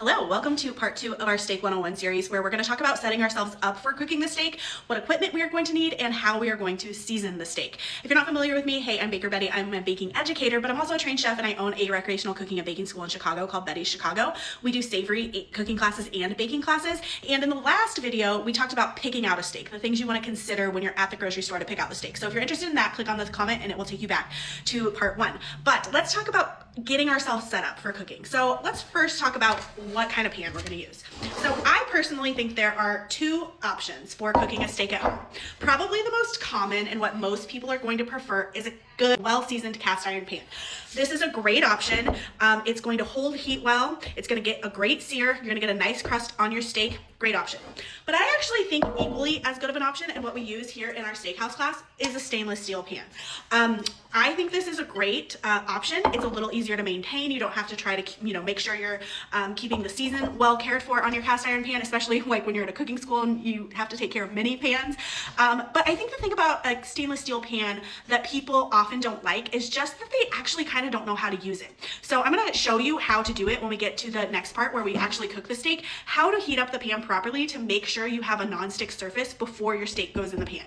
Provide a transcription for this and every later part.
Hello, welcome to part 2 of our Steak 101 series, where we're going to talk about setting ourselves up for cooking the steak, what equipment we are going to need, and how we are going to season the steak. If you're not familiar with me, hey, I'm Baker Betty. I'm a baking educator, but I'm also a trained chef, and I own a recreational cooking and baking school in Chicago called Betty's Chicago. We do savory cooking classes and baking classes, and in the last video, we talked about picking out a steak, the things you want to consider when you're at the grocery store to pick out the steak. So if you're interested in that, click on the comment and it will take you back to part 1. But let's talk about getting ourselves set up for cooking. So let's first talk about what kind of pan we're going to use. So I personally think there are 2 options for cooking a steak at home. Probably the most common and what most people are going to prefer is a good, well-seasoned cast iron pan. This is a great option. It's going to hold heat well. It's going to get a great sear. You're going to get a nice crust on your steak. Great option. But I actually think equally as good of an option, and what we use here in our steakhouse class, is a stainless steel pan. I think this is a great option. It's a little easier to maintain. You don't have to try to, make sure you're keeping the season well cared for on your cast iron pan, especially like when you're at a cooking school and you have to take care of many pans. But I think the thing about a stainless steel pan that people often don't like is just that they actually kind of don't know how to use it. So I'm going to show you how to do it when we get to the next part where we actually cook the steak, how to heat up the pan properly to make sure you have a non-stick surface before your steak goes in the pan.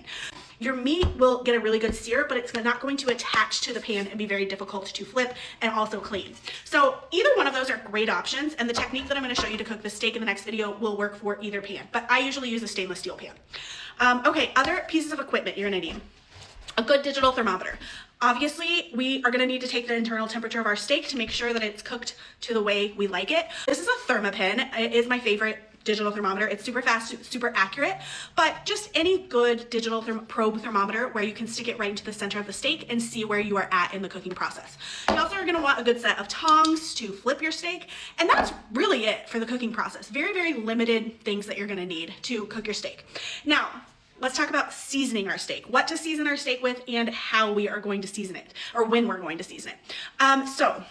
Your meat will get a really good sear, but it's not going to attach to the pan and be very difficult to flip and also clean. So either one of those are great options, and the technique that I'm going to show you to cook the steak in the next video will work for either pan, but I usually use a stainless steel pan. Okay, other pieces of equipment you're going to need. A good digital thermometer. Obviously, we are going to need to take the internal temperature of our steak to make sure that it's cooked to the way we like it. This is a Thermapen. It is my favorite digital thermometer. It's super fast, super accurate, but just any good digital probe thermometer where you can stick it right into the center of the steak and see where you are at in the cooking process. You also are going to want a good set of tongs to flip your steak, and that's really it for the cooking process. Very, very limited things that you're going to need to cook your steak. Now, let's talk about seasoning our steak, what to season our steak with, and how we are going to season it, or when we're going to season it. So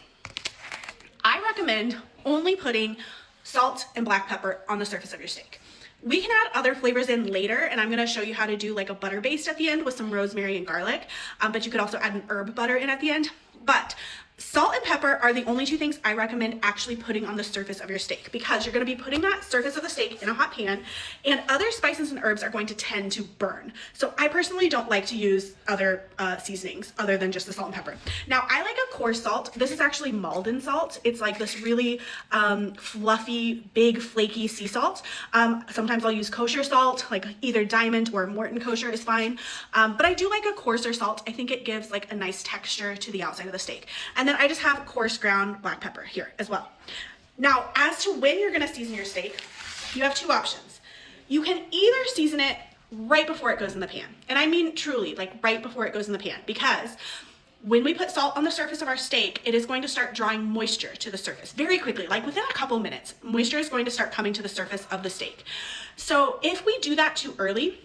I recommend only putting salt and black pepper on the surface of your steak. We can add other flavors in later, and I'm gonna show you how to do like a butter baste at the end with some rosemary and garlic, but you could also add an herb butter in at the end. But salt and pepper are the only 2 things I recommend actually putting on the surface of your steak, because you're going to be putting that surface of the steak in a hot pan, and other spices and herbs are going to tend to burn. So I personally don't like to use other seasonings other than just the salt and pepper. Now, I like a coarse salt. This is actually Maldon salt. It's like this really fluffy, big, flaky sea salt. Sometimes I'll use kosher salt, like either Diamond or Morton kosher is fine. But I do like a coarser salt. I think it gives like a nice texture to the outside of the steak. And then I just have coarse ground black pepper here as well. Now, as to when you're gonna season your steak, you have 2 options. You can either season it right before it goes in the pan. And I mean truly, like right before it goes in the pan, because when we put salt on the surface of our steak, it is going to start drawing moisture to the surface very quickly, like within a couple minutes. Moisture is going to start coming to the surface of the steak. So if we do that too early,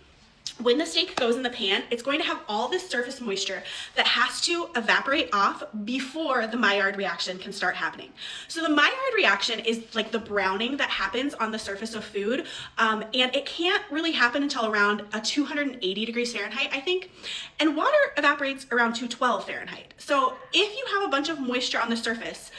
when the steak goes in the pan, it's going to have all this surface moisture that has to evaporate off before the Maillard reaction can start happening. So the Maillard reaction is like the browning that happens on the surface of food, and it can't really happen until around 280 degrees Fahrenheit, I think, and water evaporates around 212 Fahrenheit. So if you have a bunch of moisture on the surface,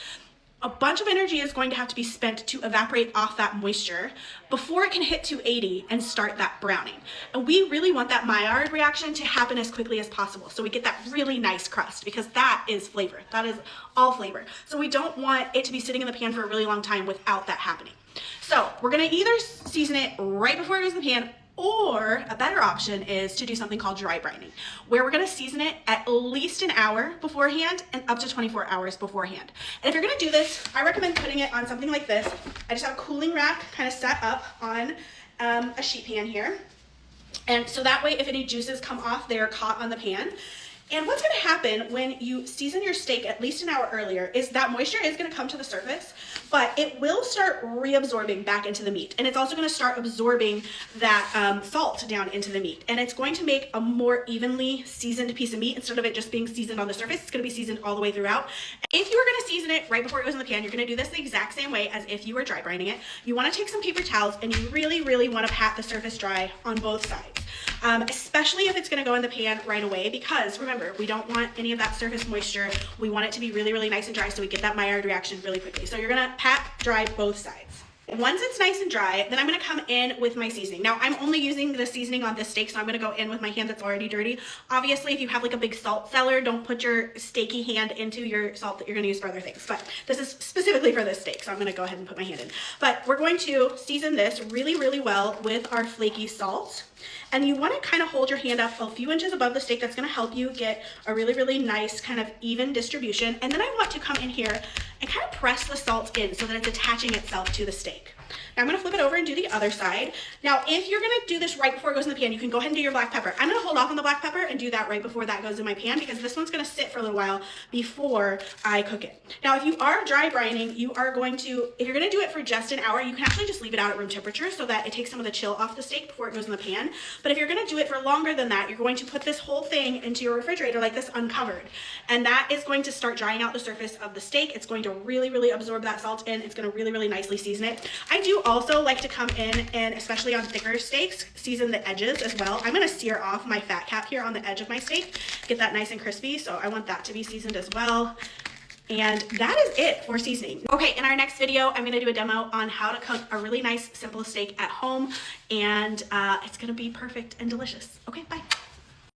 a bunch of energy is going to have to be spent to evaporate off that moisture before it can hit 280 and start that browning. And we really want that Maillard reaction to happen as quickly as possible, so we get that really nice crust, because that is flavor. That is all flavor. So we don't want it to be sitting in the pan for a really long time without that happening. So we're gonna either season it right before it goes in the pan, or a better option is to do something called dry brining, where we're gonna season it at least an hour beforehand and up to 24 hours beforehand. And if you're gonna do this, I recommend putting it on something like this. I just have a cooling rack kind of set up on a sheet pan here. And so that way, if any juices come off, they're caught on the pan. And what's gonna happen when you season your steak at least an hour earlier is that moisture is gonna come to the surface, but it will start reabsorbing back into the meat. And it's also gonna start absorbing that salt down into the meat. And it's going to make a more evenly seasoned piece of meat. Instead of it just being seasoned on the surface, it's gonna be seasoned all the way throughout. If you were gonna season it right before it goes in the pan, you're gonna do this the exact same way as if you were dry brining it. You wanna take some paper towels and you really, really wanna pat the surface dry on both sides. Especially if it's gonna go in the pan right away, because remember, we don't want any of that surface moisture. We want it to be really, really nice and dry so we get that Maillard reaction really quickly. So you're gonna pat dry both sides. Once it's nice and dry, then I'm gonna come in with my seasoning. Now, I'm only using the seasoning on this steak, so I'm gonna go in with my hand that's already dirty. Obviously, if you have like a big salt cellar, don't put your steaky hand into your salt that you're gonna use for other things. But this is specifically for this steak, so I'm gonna go ahead and put my hand in. But we're going to season this really, really well with our flaky salt. And you want to kind of hold your hand up a few inches above the steak. That's going to help you get a really, really nice kind of even distribution. And then I want to come in here and kind of press the salt in so that it's attaching itself to the steak. Now I'm going to flip it over and do the other side. Now, if you're going to do this right before it goes in the pan, you can go ahead and do your black pepper. I'm going to hold off on the black pepper and do that right before that goes in my pan because this one's going to sit for a little while before I cook it. Now, if you are dry brining, you are going to, if you're going to do it for just an hour, you can actually just leave it out at room temperature so that it takes some of the chill off the steak before it goes in the pan. But if you're going to do it for longer than that, you're going to put this whole thing into your refrigerator like this uncovered. And that is going to start drying out the surface of the steak. It's going to really, really absorb that salt in. It's going to really, really nicely season it. I do also like to come in and, especially on thicker steaks, season the edges as well. I'm going to sear off my fat cap here on the edge of my steak, get that nice and crispy. So I want that to be seasoned as well. And that is it for seasoning. Okay, in our next video, I'm gonna do a demo on how to cook a really nice, simple steak at home, and it's gonna be perfect and delicious. Okay, bye.